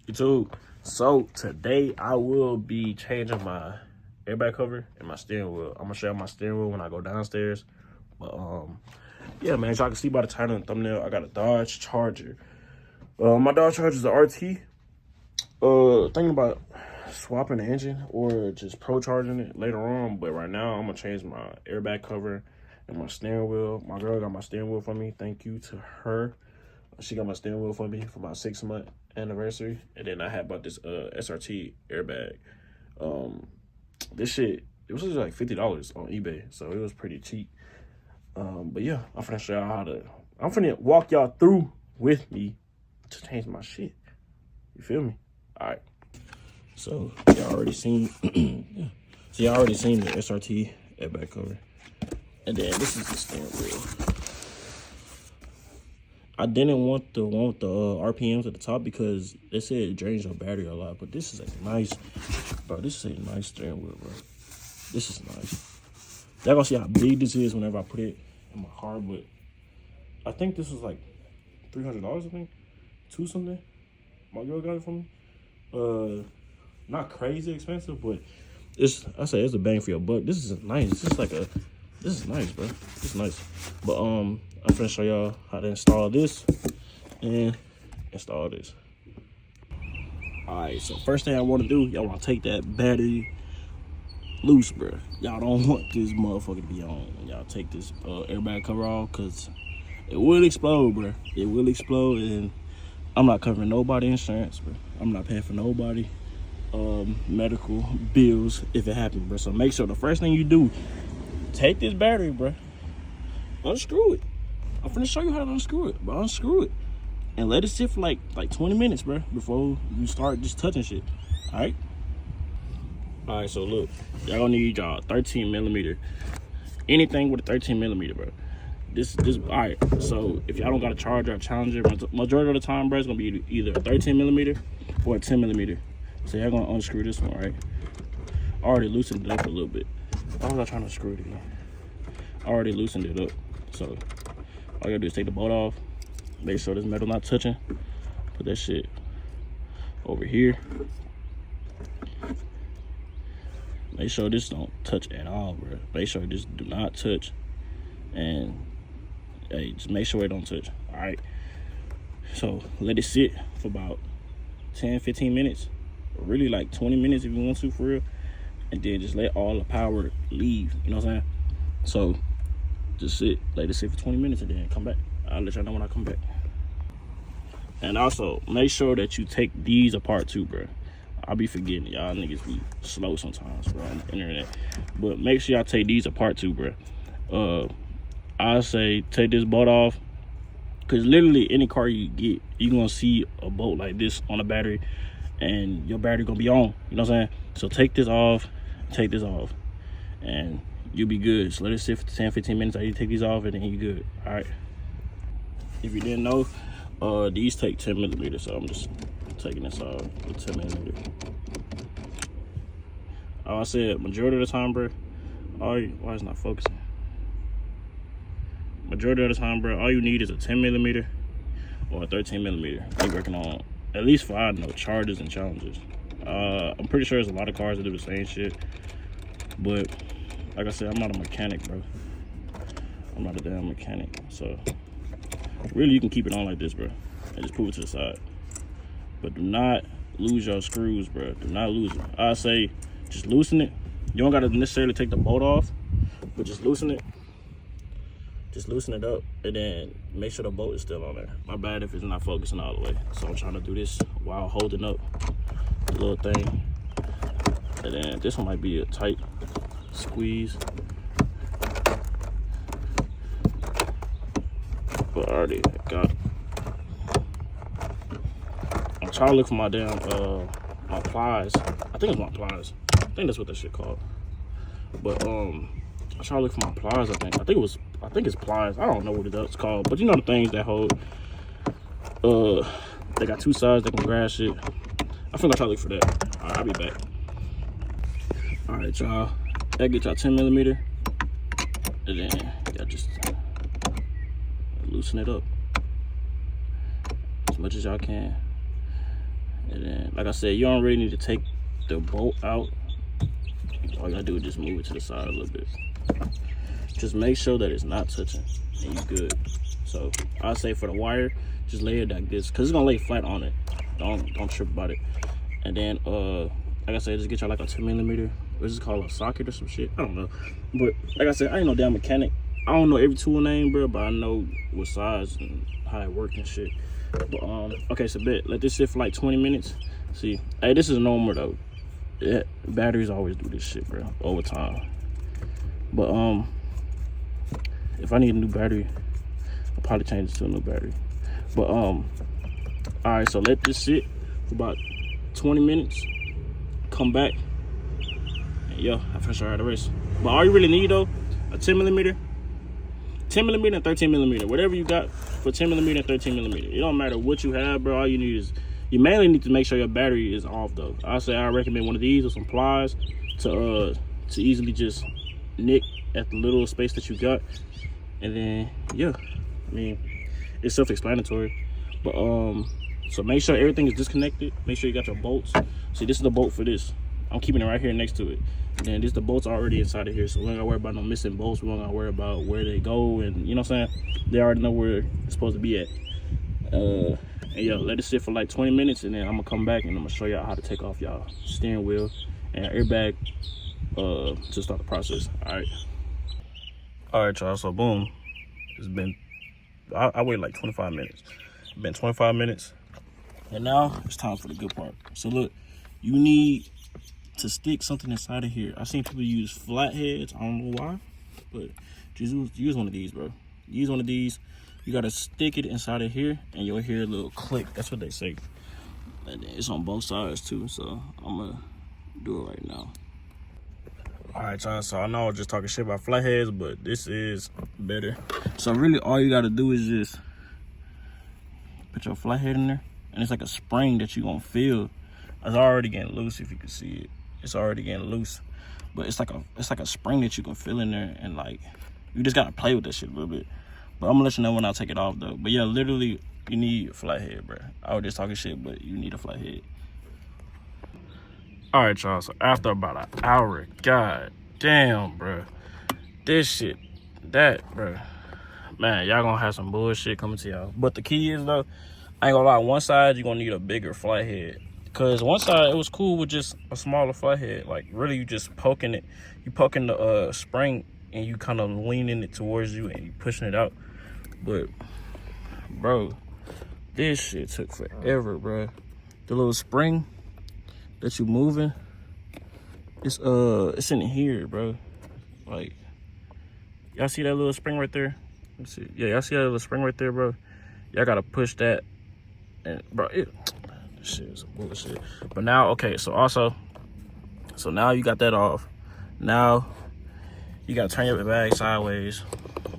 YouTube. So today I will be changing my airbag cover and my steering wheel. I'm gonna show you my steering wheel when I go downstairs. But yeah, man, as y'all can see by the title and thumbnail, I got a Dodge Charger. My Dodge Charger is a RT. Thinking about swapping the engine or just pro charging it later on. But right now I'm gonna change my airbag cover and my steering wheel. My girl got my steering wheel for me. Thank you to her. She got my steering wheel for me for my 6-month anniversary. And then I had bought this SRT airbag. This shit, it was like $50 on eBay, so it was pretty cheap. But yeah, I'm finna show y'all I'm finna walk y'all through with me to change my shit. You feel me? All right. So y'all already seen, y'all already seen the SRT airbag cover. And then this is the steering wheel. I didn't want the one with the RPMs at the top because they said it drains your battery a lot. But this is a nice, bro. This is a nice steering wheel, bro. This is nice. Y'all gonna see how big this is whenever I put it in my car. But I think this was like $300. I think 2 something. My girl got it for me. Not crazy expensive, but I say it's a bang for your buck. This is nice. This is nice, bro. This is nice. But I'm finna show y'all how to install this and install this. Alright, so first thing I want to do, y'all want to take that battery loose, bro. Y'all don't want this motherfucker to be on when y'all take this airbag cover off, because it will explode, bro. It will explode, and I'm not covering nobody insurance, bro. I'm not paying for nobody medical bills if it happens, bro. So make sure the first thing you do, take this battery, bro, unscrew it. I'm finna show you how to unscrew it, but unscrew it and let it sit for like 20 minutes, bro, before you start just touching shit. All right, so look, y'all gonna need y'all 13mm. Anything with a 13mm, bro. This all right. So if y'all don't got a Charger or Challenger, majority of the time, bro, it's gonna be either a 13mm or a 10mm. So y'all gonna unscrew this one, right? I already loosened it up a little bit. Why was I trying to screw it again? I already loosened it up. So all you gotta do is take the bolt off, make sure this metal not touching, put that shit over here. Make sure this don't touch at all, bro. Make sure this do not touch, and hey, just make sure it don't touch. All right. So let it sit for about 10-15 minutes, or really like 20 minutes if you want to, for real. And then just let all the power leave. You know what I'm saying? So just let it sit for 20 minutes and then come back. I'll let y'all know when I come back. And also make sure that you take these apart too, bro. I'll be forgetting. Y'all niggas be slow sometimes, bro, on the internet. But make sure y'all take these apart too, bro. I say take this bolt off, because literally any car you get, you're gonna see a bolt like this on the battery, and your battery gonna be on. You know what I'm saying? So take this off, and you'll be good. So let it sit for 10-15 minutes after you take these off, and then you're good. All right. If you didn't know, these take 10mm, so I'm just taking this off with 10mm. I said majority of the time, bro. Why is it not focusing? Majority of the time, bro, all you need is a 10mm or a 13mm. They working on, at least for I know, Chargers and Challengers. I'm pretty sure there's a lot of cars that do the same shit, but like I said, I'm not a mechanic, bro. I'm not a damn mechanic. So really, you can keep it on like this, bro, and just pull it to the side. But do not lose your screws, bro. Do not lose it. I say just loosen it. You don't gotta necessarily take the bolt off, but just loosen it. Just loosen it up, and then make sure the bolt is still on there. My bad if it's not focusing all the way. So I'm trying to do this while holding up the little thing. And then this one might be a tight squeeze, but I already got it. I'm trying to look for my damn my pliers. I think it's my pliers. I think that's what that shit called. But I'm trying to look for my pliers. I think it's pliers. I don't know what it's called, but you know the things that hold. They got 2 sides. They can grab shit. I think I'll try to look for that. All right, I'll be back. All right, y'all. That get y'all 10mm, and then y'all just loosen it up as much as y'all can. And then, like I said, you don't really need to take the bolt out. All you gotta do is just move it to the side a little bit. Just make sure that it's not touching, and you good. So I say for the wire, just lay it like this, cause it's gonna lay flat on it. Don't trip about it. And then like I said, just get y'all like a 10mm. What's it called, a socket or some shit? I don't know. But like I said, I ain't no damn mechanic. I don't know every tool name, bro, but I know what size and how it works and shit. But okay, so let this sit for like 20 minutes. See, hey, this is normal though. Yeah, batteries always do this shit, bro, over time. But if I need a new battery, I'll probably change it to a new battery. But all right, so let this sit for about 20 minutes. Come back, and yo, I finished the race. But all you really need though, a 10mm, 10mm and 13mm, whatever you got for 10mm and 13mm. It don't matter what you have, bro. All you need is, you mainly need to make sure your battery is off though. I say I recommend one of these or some pliers to easily just nick at the little space that you got. And then yeah, I mean, it's self-explanatory. But so make sure everything is disconnected. Make sure you got your bolts. See, this is the bolt for this. I'm keeping it right here next to it. And then this, the bolts are already inside of here, so we don't gotta worry about no missing bolts. We don't gotta worry about where they go, and you know what I'm saying? They already know where it's supposed to be at. And yeah, let it sit for like 20 minutes, and then I'm gonna come back and I'm gonna show y'all how to take off y'all steering wheel and airbag to start the process. All right, y'all. So boom, it's been, I waited like 25 minutes. It's been 25 minutes, and now it's time for the good part. So look, you need to stick something inside of here. I've seen people use flatheads. I don't know why, but just use one of these, bro. Use one of these. You gotta stick it inside of here, and you'll hear a little click. That's what they say. And it's on both sides too, so I'm gonna do it right now. All right, y'all. So I know I was just talking shit about flatheads, but this is better. So really, all you gotta do is just put your flathead in there, and it's like a spring that you gonna feel. It's already getting loose, if you can see it. It's already getting loose, but it's like a spring that you can feel in there, and like you just gotta play with that shit a little bit. But I'm gonna let you know when I take it off though. But yeah, literally you need a flathead, bro. I was just talking shit, but you need a flathead. All right, y'all. So after about an hour, god damn, bro, this shit, bro, man, y'all gonna have some bullshit coming to y'all. But the key is though, I ain't gonna lie, one side you're gonna need a bigger flathead. Cause one side it was cool with just a smaller flathead. Like really, you just poking it. You poking the spring and you kind of leaning it towards you and you pushing it out. But bro, this shit took forever, bro. The little spring that you moving, it's in here, bro. Like y'all see that little spring right there? Let's see. Yeah, y'all see that little spring right there, bro? Y'all gotta push that, and bro, this shit is bullshit. But now, okay, so now you got that off. Now you gotta turn your bag sideways,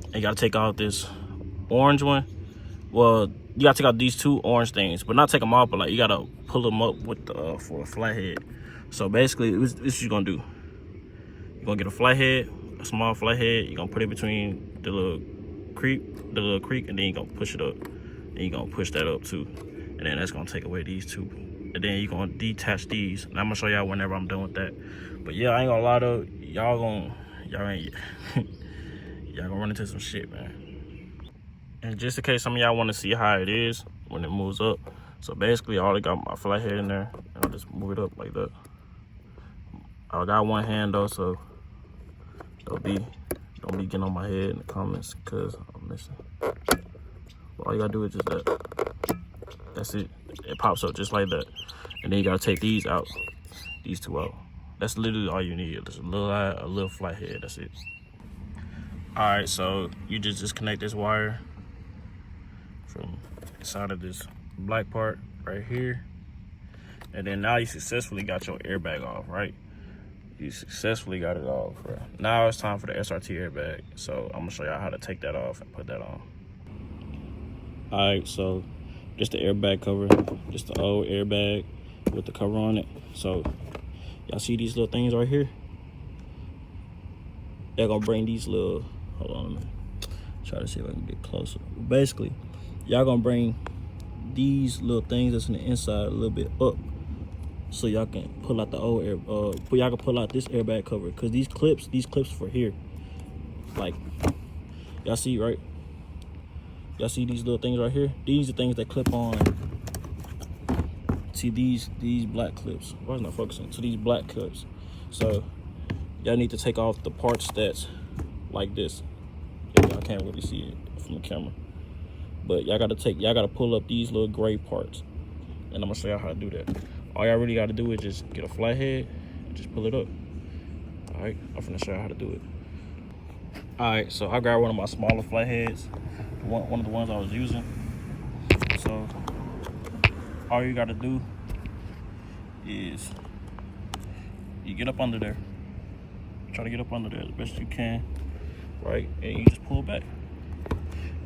and you gotta take out this orange one. Well, you gotta take out these two orange things, but not take them off, but like you gotta pull them up with the for a flathead. So basically, this is what you're gonna do. You're gonna get a flathead, a small flathead. You're gonna put it between the little creek, and then you're gonna push it up, and you're gonna push that up too. And then that's gonna take away these two. And then you're gonna detach these. And I'm gonna show y'all whenever I'm done with that. But yeah, I ain't gonna lie though, y'all gonna run into some shit, man. And just in case some of y'all wanna see how it is when it moves up. So basically I already got my flathead in there, and I'll just move it up like that. I got one hand though, so don't be getting on my head in the comments because I'm missing. But all you gotta do is just that. That's it. It pops up just like that. And then you gotta take these out. These two out. That's literally all you need. Just a little flathead. That's it. Alright, so you just disconnect this wire from inside of this black part right here. And then now you successfully got your airbag off, right? You successfully got it off, bro. Now it's time for the SRT airbag. So I'm gonna show y'all how to take that off and put that on. Alright, so just the airbag cover, just the old airbag with the cover on it. So y'all see these little things right here? They're gonna bring these little, hold on, let me try to see if I can get closer. Basically, y'all gonna bring these little things that's in the inside a little bit up, so y'all can pull out the old air. Y'all can pull out this airbag cover, cause these clips for here. Like, y'all see, right? Y'all see these little things right here? These are things that clip on. See these black clips. Why is it not focusing? So these black clips. So y'all need to take off the parts that's like this. Y'all can't really see it from the camera, but y'all gotta pull up these little gray parts, and I'm gonna show y'all how to do that. All y'all really gotta do is just get a flathead and just pull it up. All right, I'm gonna show y'all how to do it. All right, so I grabbed one of my smaller flatheads, one of the ones I was using. So all you gotta do is you get up under there. Try to get up under there as best you can, right? And you just pull back.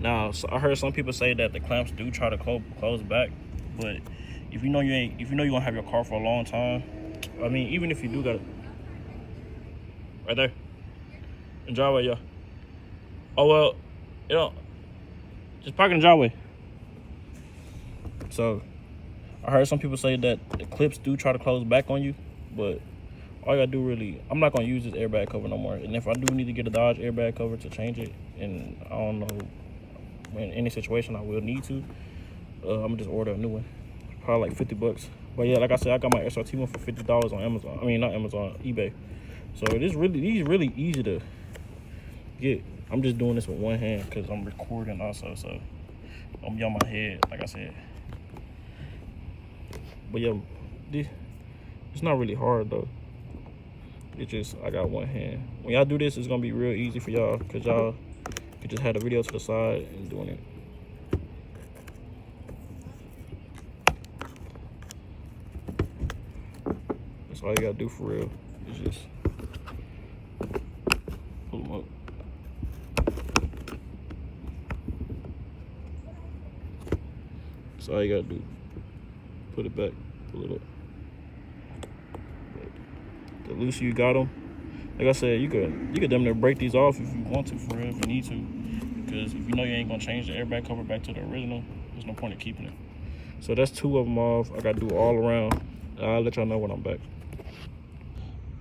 Now, so I heard some people say that the clamps do try to close back, but if you know you're gonna have your car for a long time, I mean, even if you do got it right there in the driveway, yeah. Oh well, you know, just park in the driveway. So I heard some people say that the clips do try to close back on you, but all you gotta do really, I'm not gonna use this airbag cover no more. And if I do need to get a Dodge airbag cover to change it, and I don't know, in any situation I will need to, I'm gonna just order a new one, probably like 50 bucks. But yeah, like I said, I got my SRT one for $50 on Amazon. I mean, not Amazon, eBay. So these really easy to get. I'm just doing this with one hand because I'm recording also, so I'm be on my head, like I said. But yeah, it's not really hard though. It's just, I got one hand. When y'all do this, it's gonna be real easy for y'all, because y'all can just have the video to the side and doing it. That's all you gotta do for real. Is just pull them up. That's all you gotta do. Put it back, pull it up. The looser you got them, like I said, you could damn near break these off if you want to, for real, if you need to. Because if you know you ain't gonna change the airbag cover back to the original, there's no point in keeping it. So that's 2 of them off. I gotta do all around. I'll let y'all know when I'm back.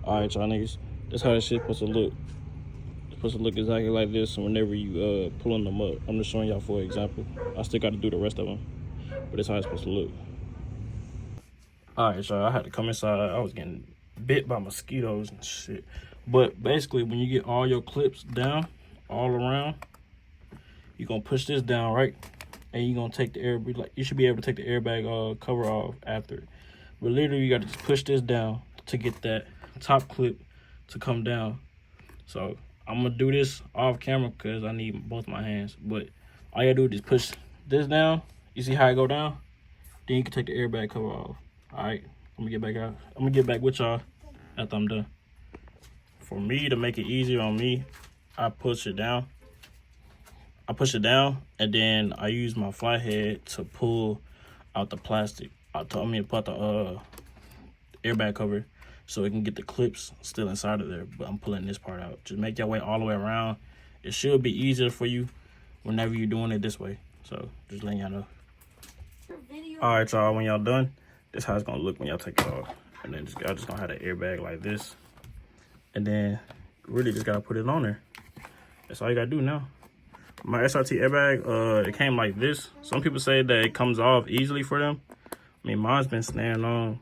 All right, y'all niggas, that's how this shit supposed to look. It's supposed to look exactly like this whenever you pulling them up. I'm just showing y'all for example. I still got to do the rest of them, but that's how it's supposed to look. All right, y'all, I had to come inside. I was getting bit by mosquitoes and shit. But basically, when you get all your clips down all around, you're gonna push this down, right? And you're gonna take the airbag, like, you should be able to take the airbag cover off after it. But literally, you gotta just push this down to get that top clip to come down. So I'm gonna do this off camera because I need both my hands. But all you gotta do is just push this down. You see how it go down? Then you can take the airbag cover off. All right, I'm gonna get back out. I'm gonna get back with y'all after I'm done. For me, to make it easier on me, I push it down. And then I use my flathead to pull out the plastic. Put the airbag cover so it can get the clips still inside of there. But I'm pulling this part out. Just make your way all the way around. It should be easier for you whenever you're doing it this way. So just letting y'all know. All right, y'all, when y'all done, this is how it's gonna look when y'all take it off. And then y'all just gonna have the airbag like this. And then really just gotta put it on there. That's all you gotta do now. My SRT airbag, it came like this. Some people say that it comes off easily for them. I mean, mine's been staying on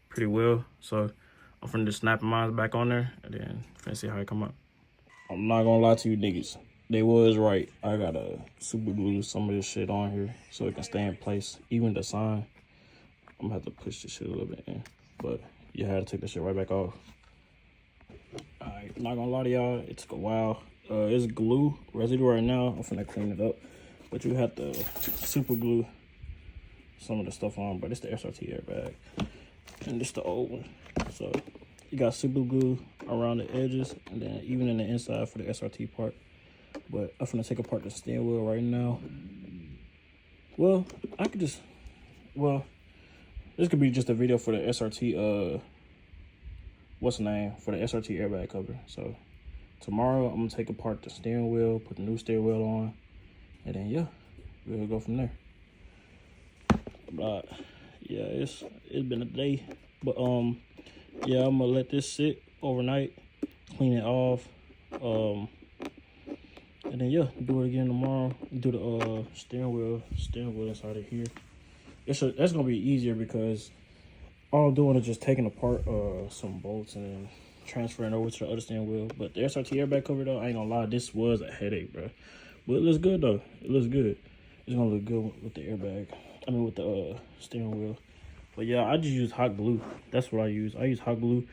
pretty well. So I'm finna just snap mine back on there and then finna see how it come up. I'm not gonna lie to you niggas. They was right. I gotta super glue some of this shit on here so it can stay in place. Even the sign, I'm gonna have to push this shit a little bit in. But you had to take this shit right back off. Alright, not gonna lie to y'all, it took a while. It's glue residue right now. I'm finna clean it up. But you have to super glue some of the stuff on. But it's the SRT airbag. And this the old one. So you got super glue around the edges and then even in the inside for the SRT part. But I'm finna take apart the steering wheel right now. Well, this could be just a video for the SRT, what's the name? For the SRT airbag cover. So tomorrow I'm gonna take apart the steering wheel, put the new steering wheel on, and then yeah, we'll go from there. But yeah, it's been a day. But yeah, I'm gonna let this sit overnight, clean it off, and then yeah, do it again tomorrow. Do the steering wheel inside of here. That's gonna be easier because all I'm doing is just taking apart some bolts and then transferring over to the other steering wheel. But the SRT airbag cover though, I ain't gonna lie, this was a headache, bro. But it looks good though. It looks good. It's gonna look good with the airbag. I mean with the steering wheel. But yeah, I just use hot glue. That's what I use. I use hot glue,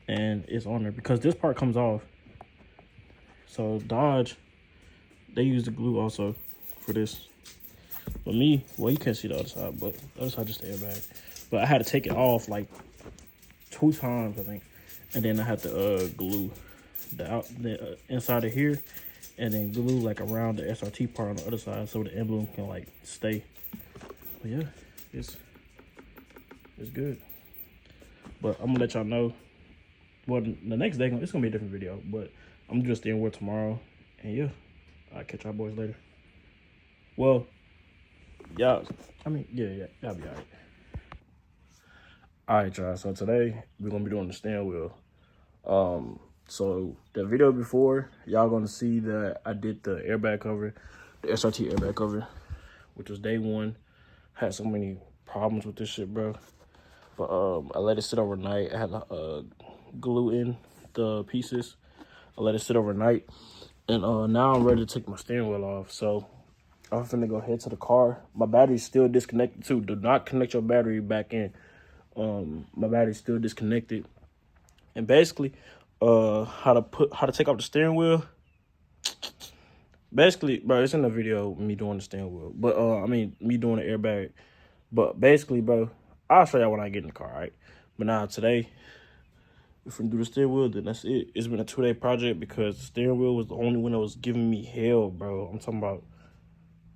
and it's on there because this part comes off. So Dodge, they use the glue also for this. But me, well, you can't see the other side, but the other side just the airbag. But I had to take it off like 2 times, I think, and then I had to glue the inside of here, and then glue like around the SRT part on the other side so the emblem can like stay. But yeah, it's good. But I'm gonna let y'all know. Well, the next day it's gonna be a different video, but I'm gonna do a steering wheel tomorrow, and yeah, I'll catch y'all boys later. Well, y'all, I mean, yeah, y'all be alright. Alright, y'all, so today we're gonna be doing the steering wheel. So the video before, y'all gonna see that I did the airbag cover, the SRT airbag cover, which was day 1. Had so many problems with this shit, bro. But I let it sit overnight. I had to glue in the pieces. I let it sit overnight, and now I'm ready to take my steering wheel off. So I'm finna go head to the car. My battery's still disconnected too. Do not connect your battery back in. My battery's still disconnected. And basically, how to take off the steering wheel. Basically, bro, it's in the video me doing the steering wheel. But I mean me doing the airbag. But basically, bro, I'll show y'all when I get in the car, right? But now today, if we do the steering wheel, then that's it. It's been a 2-day project because the steering wheel was the only one that was giving me hell, bro. I'm talking about,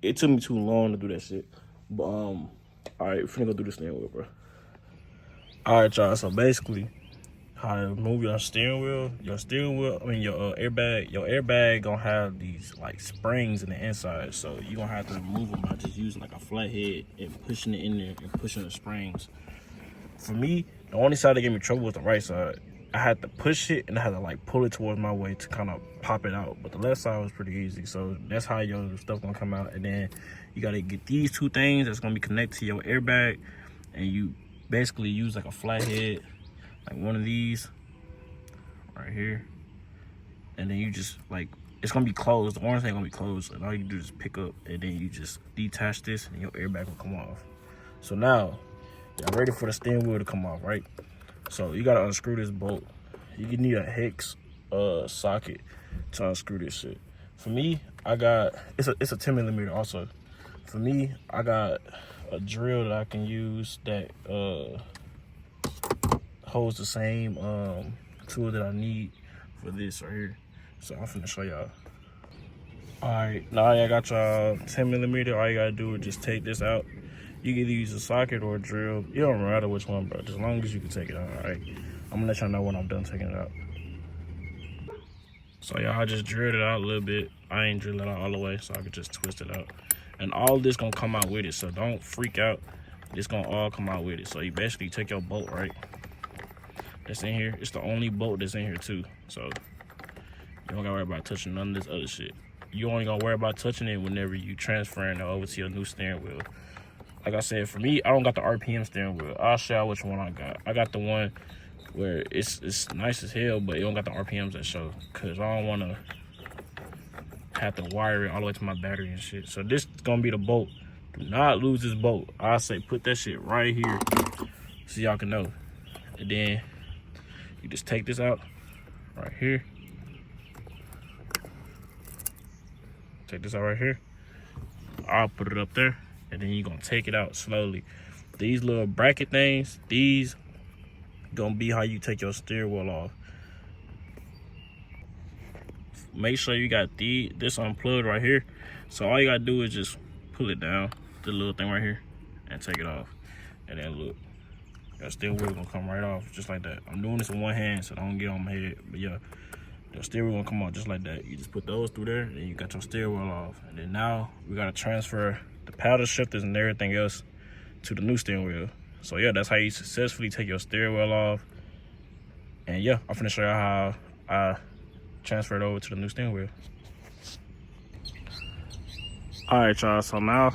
it took me too long to do that shit. But all right, we're finna go do the steering wheel, bro. All right, y'all. So basically, how to move your steering wheel, I mean your airbag gonna have these like springs in the inside, so you're gonna have to remove them by just using like a flat head and pushing it in there and pushing the springs. For me, the only side that gave me trouble was the right side. I had to push it and I had to like pull it towards my way to kind of pop it out, but the left side was pretty easy. So that's how your stuff gonna come out. And then you gotta get these 2 things that's gonna be connected to your airbag, and you basically use like a flat head, like one of these right here, and then you just like, it's gonna be closed. The orange ain't gonna be closed, and all you do is pick up, and then you just detach this, and your airbag will come off. So now y'all ready for the steering wheel to come off, right? So you gotta unscrew this bolt. You can need a hex socket to unscrew this shit. For me, I got it's a 10mm also. For me, I got a drill that I can use that holds the same tool that I need for this right here. So I'm finna show y'all. Alright, now I got y'all 10mm. All you gotta do is just take this out. You can either use a socket or a drill. It don't matter which one, bro. As long as you can take it out, alright? I'm gonna let y'all know when I'm done taking it out. So y'all, I just drilled it out a little bit. I ain't drilled it out all the way, so I could just twist it out. And all this gonna come out with it, so don't freak out. It's gonna all come out with it. So you basically take your bolt, right? That's in here. It's the only bolt that's in here too. So you don't gotta worry about touching none of this other shit. You only gonna worry about touching it whenever you transferring it over to your new steering wheel. Like I said, for me, I don't got the RPM steering wheel. I'll show you which one I got. I got the one where it's nice as hell, but it don't got the RPMs that show. Cause I don't wanna have to wire it all the way to my battery and shit. So this is gonna be the bolt. Do not lose this bolt. I say put that shit right here so y'all can know. And then you just take this out right here. Take this out right here. I'll put it up there, and then you're gonna take it out slowly. These little bracket things, these gonna be how you take your steering wheel off. Make sure you got this unplugged right here. So all you gotta do is just pull it down, the little thing right here, and take it off. And then look, that steering wheel gonna come right off just like that. I'm doing this in one hand so I don't get on my head, but yeah, the steering wheel gonna come off just like that. You just put those through there, and you got your steering wheel off. And then now we gotta transfer the paddle shifters and everything else to the new steering wheel. So yeah, that's how you successfully take your steering wheel off. And yeah, I'm finna show you how I transfer it over to the new steering wheel. All right, y'all, so now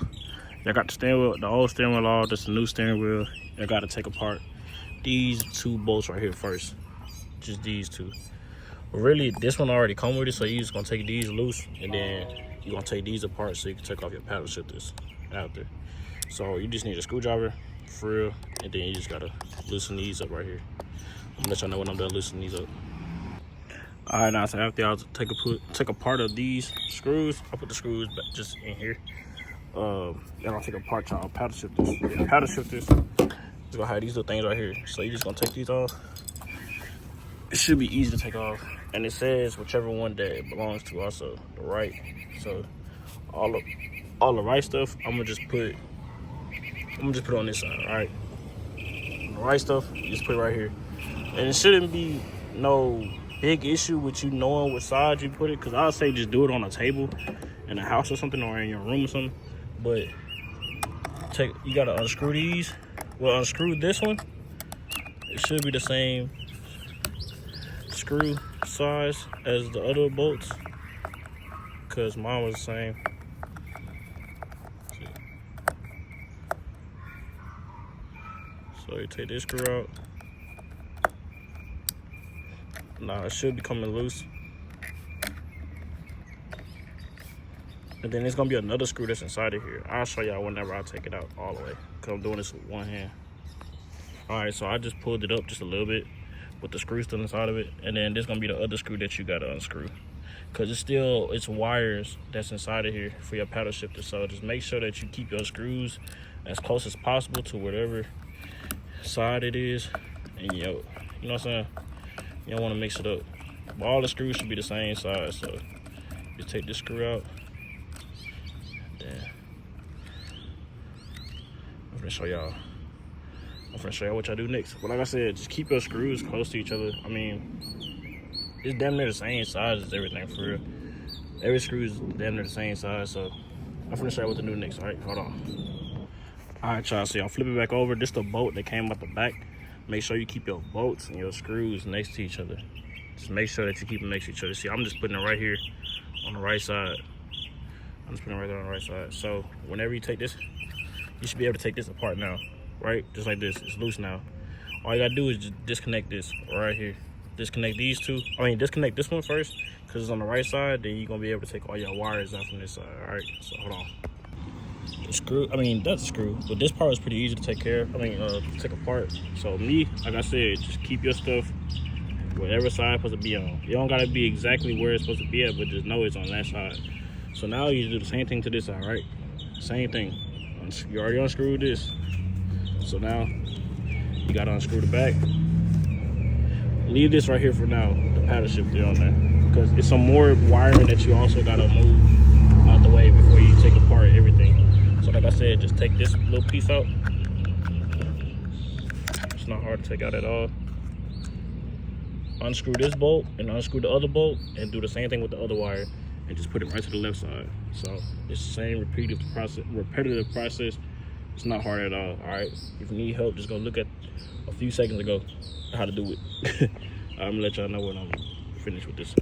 y'all got the steering wheel, the old steering wheel off, this is the new steering wheel. Y'all gotta take apart these two bolts right here first, just these two. But really, this one already come with it, so you're just gonna take these loose, and then you're gonna take these apart so you can take off your paddle shifters after. So you just need a screwdriver, for real, and then you just gotta loosen these up right here. I'm gonna let y'all know when I'm done loosening these up. All right, now so after y'all take a part of these screws, I'll put the screws back just in here. Y'all don't take apart y'all paddle shifters. Paddle shifters, it's gonna have these little things right here. So you're just gonna take these off. It should be easy to take off, and it says whichever one that it belongs to, also the right. So all the right stuff, I'm gonna just put on this side. All right, the right stuff, you just put it right here, and it shouldn't be no big issue with you knowing what side you put it, because I'll say just do it on a table in a house or something, or in your room or something. But you gotta unscrew these. Well, unscrew this one. It should be the same screw size as the other bolts, because mine was the same. So you take this screw out. Nah, it should be coming loose. And then there's gonna be another screw that's inside of here. I'll show y'all whenever I take it out all the way, because I'm doing this with one hand. All right, so I just pulled it up just a little bit with the screw still inside of it. And then there's gonna be the other screw that you gotta unscrew, because it's wires that's inside of here for your paddle shifter. So just make sure that you keep your screws as close as possible to whatever side it is. And you know what I'm saying? You don't want to mix it up. But all the screws should be the same size. So just take this screw out. Then I'm gonna show y'all what y'all do next. But like I said, just keep your screws close to each other. I mean, it's damn near the same size as everything, for real. Every screw is damn near the same size. So I'm gonna show you what to do next. All right, hold on. All right, y'all. So y'all flip it back over. This the bolt that came out the back. Make sure you keep your bolts and your screws next to each other. Just make sure that you keep them next to each other. See, I'm just putting it right here on the right side. I'm just putting it right there on the right side. So whenever you take this, you should be able to take this apart now, right? Just like this, it's loose now. All you gotta do is just disconnect this right here. Disconnect these two. Disconnect this one first, because it's on the right side. Then you're gonna be able to take all your wires out from this side, all right? So hold on. That's a screw, but this part is pretty easy to take care of. Take apart. So like I said, just keep your stuff whatever side it's supposed to be on. You don't gotta be exactly where it's supposed to be at, but just know it's on that side. So now you do the same thing to this side, right? Same thing. You already unscrewed this. So now you gotta unscrew the back. Leave this right here for now, the paddle shifter on there, because it's some more wiring that you also gotta move out the way before you take apart everything. So like I said, just take this little piece out. It's not hard to take out at all. Unscrew this bolt and unscrew the other bolt, and do the same thing with the other wire, and just put it right to the left side. So it's the same repetitive process. It's not hard at all. All right, if you need help, just go look at a few seconds ago how to do it. I'm gonna let y'all know when I'm finished with this.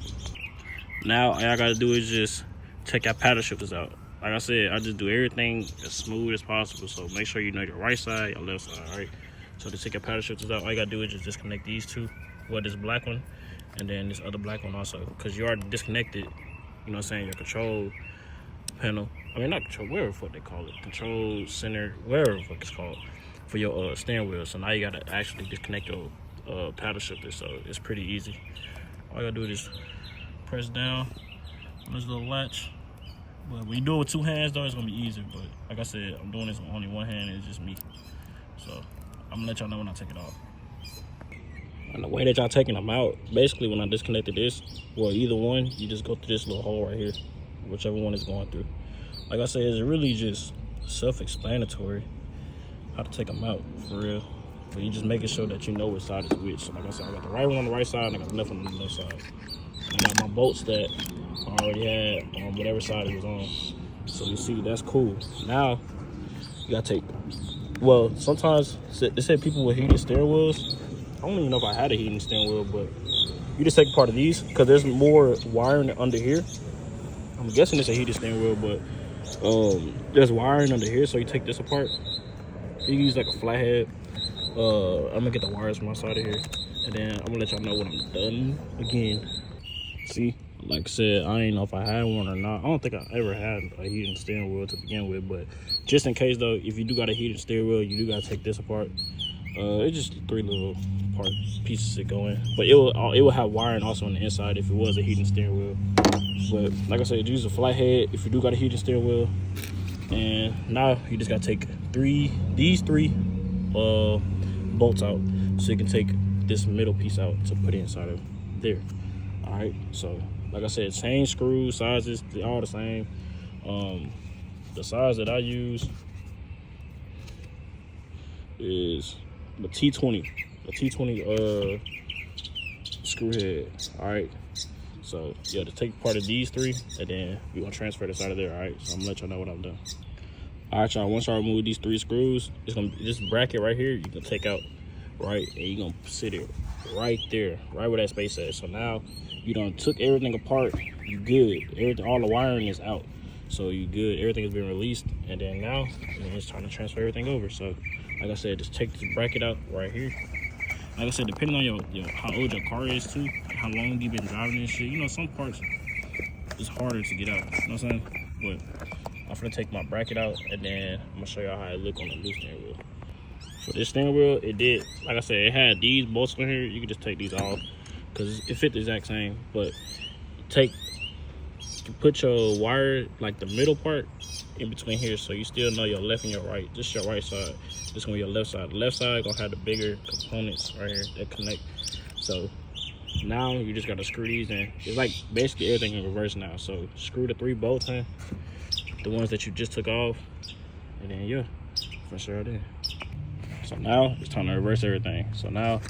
Now all I gotta do is just take your paddle shifters out. Like I said, I just do everything as smooth as possible. So make sure you know your right side, your left side, all right? So to take your paddle shifters out, all you gotta do is just disconnect these two. Well, this black one, and then this other black one also. Because you already disconnected, you know what I'm saying, your control panel. Not control, whatever the fuck they call it. Control center, whatever the fuck it's called, for your steering wheel. So now you gotta actually disconnect your paddle shifter. So it's pretty easy. All you gotta do is press down on this little latch. But when you do it with two hands though, it's gonna be easier. But like I said, I'm doing this with only one hand, and it's just me. So I'm gonna let y'all know when I take it off. And the way that y'all taking them out, basically when I disconnected this, well, either one, you just go through this little hole right here, whichever one is going through. Like I said, it's really just self-explanatory how to take them out, for real. But you just making sure that you know which side is which. So like I said, I got the right one on the right side, and I got the left one on the left side. I got my bolts that I already had on whatever side it was on. So you see, that's cool. Now, you gotta take well, sometimes they said people with heated steering wheels. I don't even know if I had a heating steering wheel, but you just take part of these because there's more wiring under here. I'm guessing it's a heated steering wheel, but there's wiring under here, so you take this apart. You use like a flathead. I'm gonna get the wires from outside of here, and then I'm gonna let y'all know when I'm done again. See, like I said, I ain't know if I had one or not. I don't think I ever had a heated steering wheel to begin with, but just in case though, if you do got a heated steering wheel, you do gotta take this apart. It's just 3 little pieces that go in, but it will have wiring also on the inside if it was a heating steering wheel. But like I said, use a flathead if you do got a heating steering wheel. And now you just gotta take these three bolts out, so you can take this middle piece out to put it inside of there. All right, so like I said, same screw sizes, they're all the same. The size that I use is the T20 screw head. All right, so yeah, to take part of these 3, and then we're gonna transfer this out of there. All right, so I'm gonna let y'all know what I've done. All right, y'all, once y'all remove these 3 screws, it's gonna be this bracket right here, you can take out, right, and you're gonna sit it right there, right where that space is. So now you done took everything apart, you good. Everything, all the wiring is out, so you good. Everything has been released, and then now it's time to transfer everything over. So like I said, just take this bracket out right here. Like I said, depending on your how old your car is too, how long you've been driving and shit, you know, some parts it's harder to get out, you know what I'm saying? But I'm gonna take my bracket out, and then I'm gonna show y'all how it look on the new steering wheel. For this steering wheel, it did, like I said, it had these bolts in here. You can just take these off because it fit the exact same. But put your wire, like the middle part, in between here, so you still know your left and your right. This is your right side. This is gonna be your left side. The left side gonna have the bigger components right here that connect. So now you just gotta screw these in. It's like basically everything in reverse now. So screw the 3 bolts in, the ones that you just took off, and then yeah, for sure it is. So now it's time to reverse everything. So now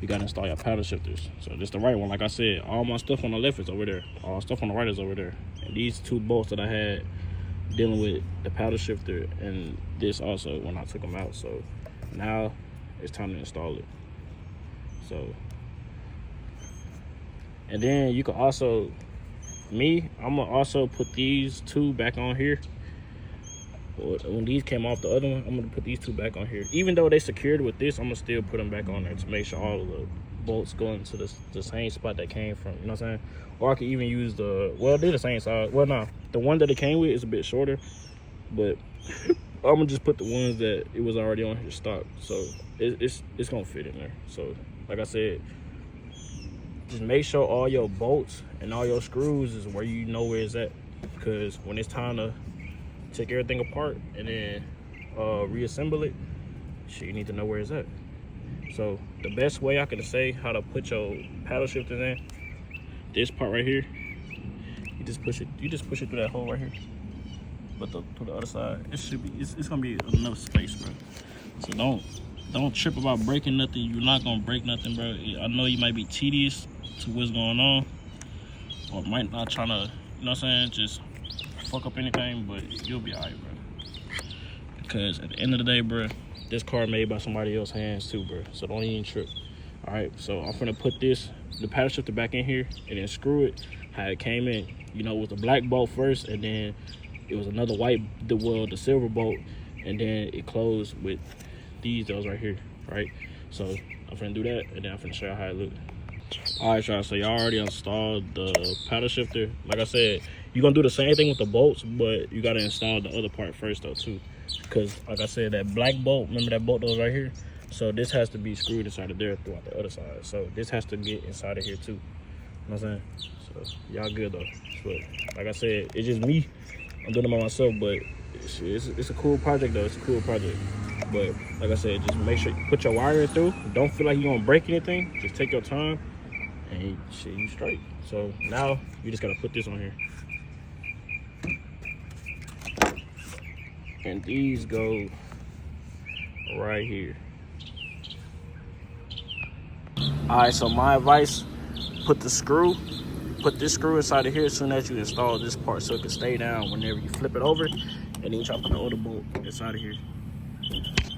you gotta install your paddle shifters. So this the right one. Like I said, all my stuff on the left is over there. All stuff on the right is over there. And these 2 bolts that I had dealing with the paddle shifter and this also when I took them out. So now it's time to install it. So, and then you can also, I'm gonna also put these 2 back on here. When these came off the other one, I'm gonna put these 2 back on here. Even though they secured with this, I'm gonna still put them back on there to make sure all of the bolts go into the same spot that came from, you know what I'm saying? Or I could even use well, they're the same size. Well, no, the one that it came with is a bit shorter, but I'm gonna just put the ones that it was already on here stock. So it's gonna fit in there. So like I said, just make sure all your bolts and all your screws is where you know where it's at, because when it's time to take everything apart and then reassemble it, shit, you need to know where it's at. So the best way I can say how to put your paddle shifters in, this part right here, you just push it through that hole right here. But to the other side, it should be, it's gonna be enough space, bro. So don't trip about breaking nothing. You're not gonna break nothing, bro. I know you might be tedious to what's going on, or might not trying to, you know what I'm saying, just fuck up anything, but you'll be alright, bro. Because at the end of the day, bro, this car made by somebody else's hands too, bro. So don't even trip. All right, so I'm gonna put the paddle shifter back in here and then screw it how it came in. You know, with the black bolt first, and then it was another white, the silver bolt, and then it closed with those right here, right? So I'm gonna do that, and then I'm gonna show you how it looks. All right, y'all, so y'all already installed the paddle shifter. Like I said, you're gonna do the same thing with the bolts, but you gotta install the other part first though too, because like I said, that black bolt, remember that bolt that was right here? So this has to be screwed inside of there throughout the other side. So this has to get inside of here too, you know what I'm saying? So y'all good though. But like I said, it's just me, I'm doing it by myself, but it's a cool project though. It's a cool project. But like I said, just make sure you put your wire through. Don't feel like you're gonna break anything. Just take your time and shit, you straight. So now you just gotta put this on here. And these go right here. All right, so my advice, put this screw inside of here as soon as you install this part, so it can stay down whenever you flip it over, and then you try to put the other bolt inside of here.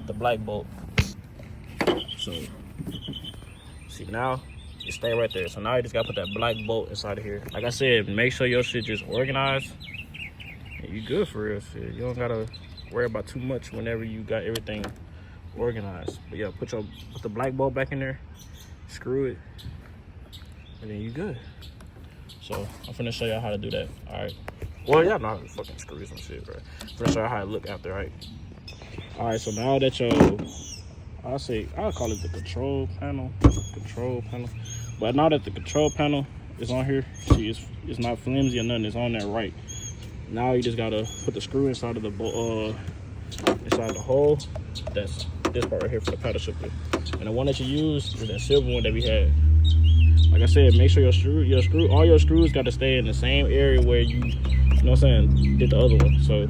the black bolt. So see, now it stay right there. So now you just gotta put that black bolt inside of here. Like I said, make sure your shit just organized and you good for real. Shit, you don't gotta worry about too much whenever you got everything organized. But yeah, put the black bolt back in there, screw it, and then you good. So I'm finna show y'all how to do that. All right. Well, y'all know how to fucking screw some shit, bro. I'm finna show y'all how it look after, right? All right. So now that I'll call it the control panel. But now that the control panel is on here, see, it's not flimsy or nothing. It's on there, right? Now you just gotta put the screw inside of the inside the hole. That's this part right here for the paddle shifter. And the one that you use is that silver one that we had. Like I said, make sure all your screws got to stay in the same area where you know what I'm saying, did the other one. So,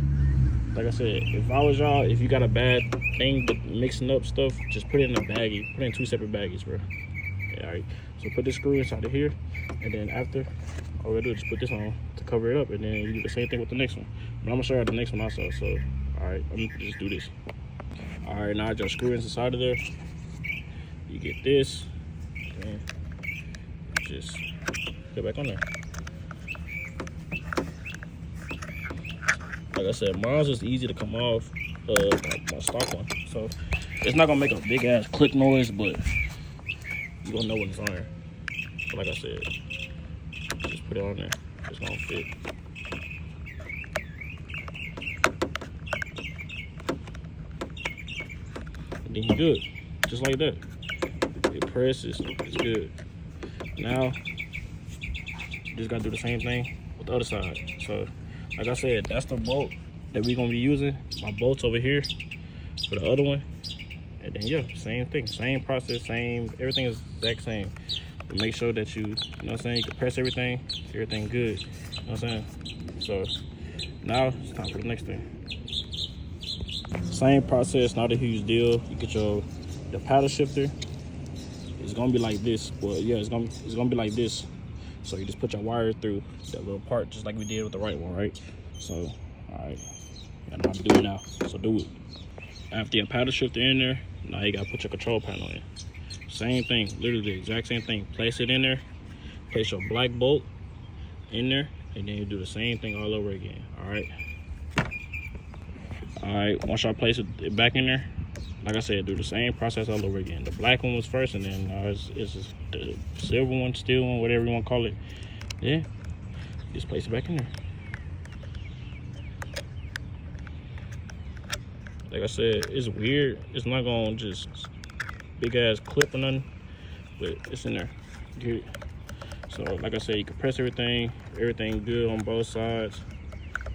like I said, if I was y'all, if you got a bad thing with mixing up stuff, just put it in a baggie. Put it in 2 separate baggies, bro. Yeah, all right. So put this screw inside of here, and then after, all we gotta do is just put this on to cover it up, and then you do the same thing with the next one. But I'm gonna show you the next one also. So, all right, I'm gonna just do this. All right, now just screw inside of there. You get this, and just get back on there. Like I said, mine's just easy to come off, my stock one. So it's not gonna make a big ass click noise, but you gonna know when it's on there. So like I said, just put it on there. It's gonna fit. And then you're good, just like that. It presses, it's good. Now, you just gotta do the same thing with the other side. So, like I said, that's the bolt that we're gonna be using. My bolt's over here for the other one. And then yeah, same thing, same process, everything is exact same. But make sure that you know what I'm saying, you can press everything good, you know what I'm saying? So, now it's time for the next thing. Same process, not a huge deal. You get the paddle shifter. It's gonna be like this. Well, yeah, it's gonna be like this. So you just put your wire through that little part, just like we did with the right one, right? So, all right, you know how to do it now. So do it. After your paddle shifter in there, now you gotta put your control panel in. Same thing, literally the exact same thing. Place it in there. Place your black bolt in there, and then you do the same thing all over again. All right. All right. Once y'all place it back in there, like I said, do the same process all over again. The black one was first, and then it's just the silver one, steel one, whatever you want to call it. Yeah, just place it back in there. Like I said, it's weird. It's not gonna just big ass clip or nothing, but it's in there. Get it? So, like I said, you can press everything good on both sides.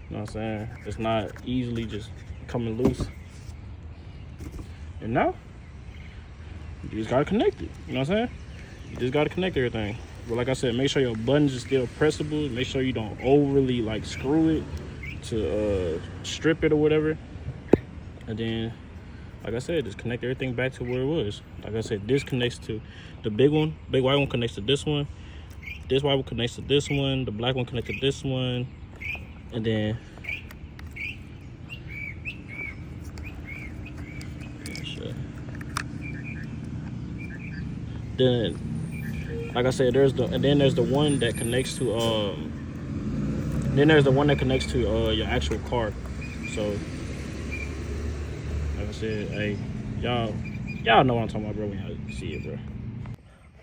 You know what I'm saying? It's not easily just coming loose. And now, you just gotta connect it. You know what I'm saying? You just gotta connect everything. But like I said, make sure your buttons are still pressable. Make sure you don't overly like screw it to strip it or whatever. And then, like I said, just connect everything back to where it was. Like I said, this connects to the big one. Big white one connects to this one. This white one connects to this one. The black one connects to this one. And then like I said, there's the one that connects to your actual car. So like I said, hey, y'all know what I'm talking about, bro, when y'all see it, bro.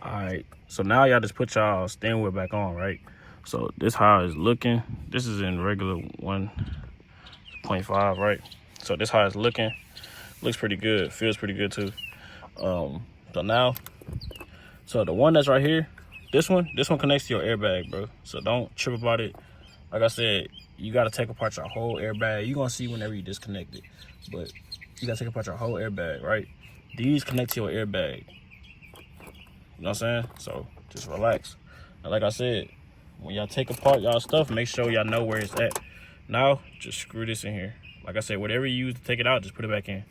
All right, so now y'all just put y'all steering wheel back on, right? So this how it's looking. This is in regular 1.5, right? So this how it's looking. Looks pretty good, feels pretty good too. So now, so the one that's right here, this one connects to your airbag, bro. So don't trip about it. Like I said, you gotta take apart your whole airbag. You're gonna see whenever you disconnect it, but you gotta take apart your whole airbag, right? These connect to your airbag. You know what I'm saying? So just relax. And like I said, when y'all take apart y'all stuff, make sure y'all know where it's at. Now, just screw this in here. Like I said, whatever you use to take it out, just put it back in.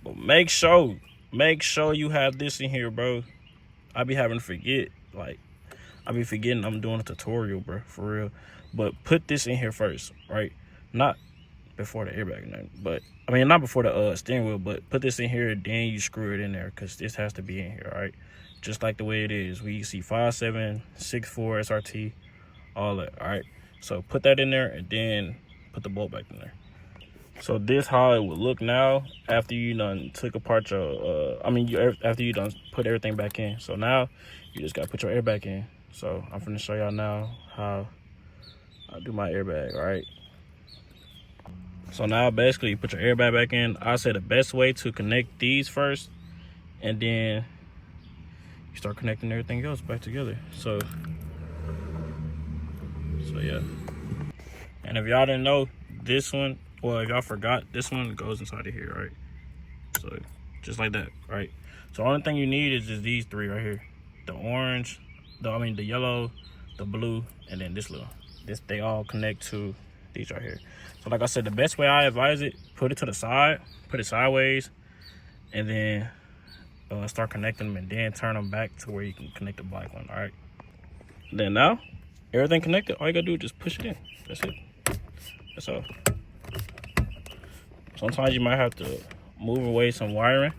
But make sure you have this in here, bro. I be having to forget. Like, I be forgetting I'm doing a tutorial, bro, for real. But put this in here first, right? Not before the airbag in there. But I mean, not before the steering wheel, but put this in here, then you screw it in there, because this has to be in here, all right? Just like the way it is. We see 5.7, 6.4 SRT, all that, all right? So put that in there and then put the bolt back in there. So this how it would look now after you done took apart your, after you done put everything back in. So now you just gotta put your airbag in. So I'm gonna show y'all now how I do my airbag, all right? So now basically you put your airbag back in. I say the best way to connect these first, and then you start connecting everything else back together. So yeah. And if y'all didn't know, this one, well, if y'all forgot, this one goes inside of here, right? So just like that, right? So the only thing you need is just these three right here. The orange, the yellow, the blue, and then this little. They all connect to these right here. So like I said, the best way I advise it, put it to the side, put it sideways, and then start connecting them, and then turn them back to where you can connect the black one, all right? Then now, everything connected, all you gotta do is just push it in. That's it. That's all. Sometimes you might have to move away some wiring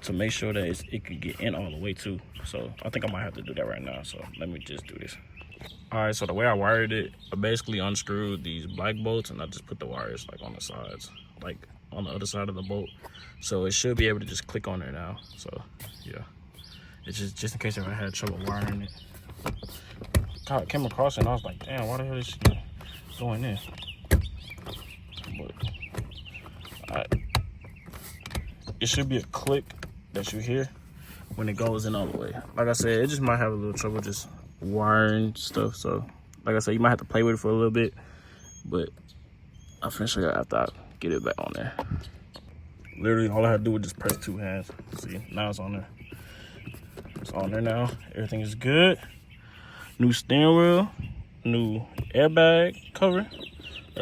to make sure that it could get in all the way too. So I think I might have to do that right now. So let me just do this. All right, so the way I wired it, I basically unscrewed these black bolts, and I just put the wires like on the sides, like on the other side of the bolt. So it should be able to just click on there now. So yeah, it's just in case I had trouble wiring it. God, I came across it and I was like, damn, why the hell is she going in? But it should be a click that you hear when it goes in all the way. Like I said, it just might have a little trouble just wiring stuff. So like I said, you might have to play with it for a little bit, but I'll finish it after I get it back on there. Literally all I had to do was just press two hands. See, now it's on there. It's on there now. Everything is good. New steering wheel, new airbag cover.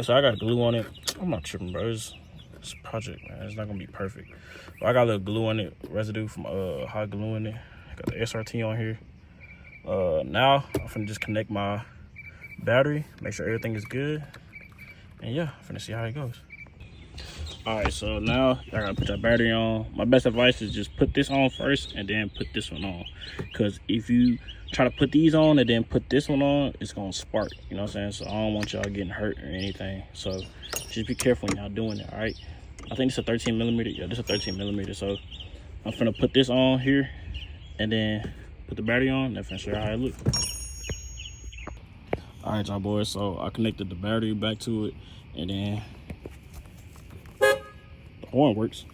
So I got glue on it. I'm not tripping, bro. It's a project, man. It's not gonna be perfect. But I got a little glue on it, residue from hot glue in it. I got the SRT on here. Now I'm finna just connect my battery, make sure everything is good, and yeah, I'm finna see how it goes. All right, so now I gotta put your battery on. My best advice is just put this on first and then put this one on, because if you try to put these on and then put this one on, it's gonna spark, you know what I'm saying? So I don't want y'all getting hurt or anything, so just be careful when y'all doing it. All right, I think it's a 13 millimeter. Yeah, this is a 13 millimeter. So I'm finna put this on here and then put the battery on, and I'm finna show you how it look. All right, y'all boys, so I connected the battery back to it, and then the horn works.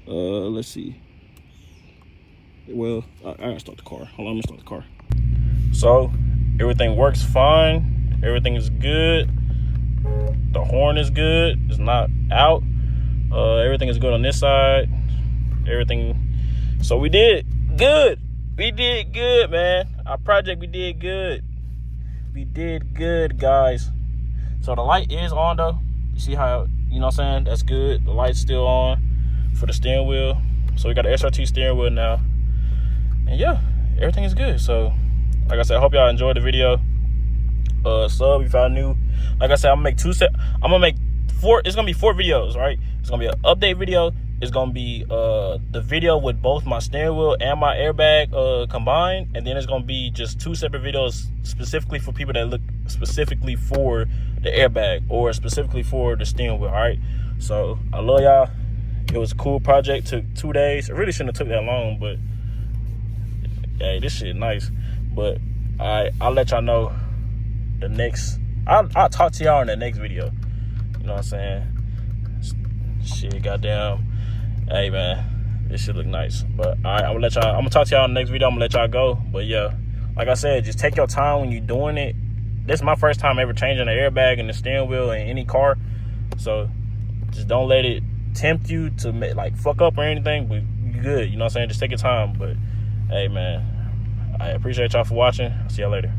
Let's see. Well, I gotta start the car. Hold on, let me start the car. So everything works fine. Everything is good. The horn is good. It's not out. Everything is good on this side. Everything. So we did good. We did good, man. Our project, we did good. We did good, guys. So the light is on though. You see how, you know what I'm saying? That's good. The light's still on for the steering wheel. So we got an SRT steering wheel now. And yeah, everything is good. So like I said, I hope y'all enjoyed the video. Sub if y'all new. Like I said, I'm gonna make four. It's gonna be 4 videos, right? It's gonna be an update video. It's gonna be the video with both my steering wheel and my airbag combined, and then it's gonna be just 2 separate videos specifically for people that look specifically for the airbag or specifically for the steering wheel. All right. So I love y'all. It was a cool project. Took 2 days. It really shouldn't have took that long, but hey, this shit nice. But I'll let y'all know the next. I'll talk to y'all in the next video. You know what I'm saying? Shit, goddamn. Hey man, this shit look nice. But all right, I'm gonna talk to y'all in the next video. I'm gonna let y'all go. But yeah, like I said, just take your time when you're doing it. This is my first time ever changing the airbag and the steering wheel in any car. So just don't let it tempt you to like fuck up or anything. But you good, you know what I'm saying? Just take your time. But hey man, I appreciate y'all for watching. I'll see y'all later.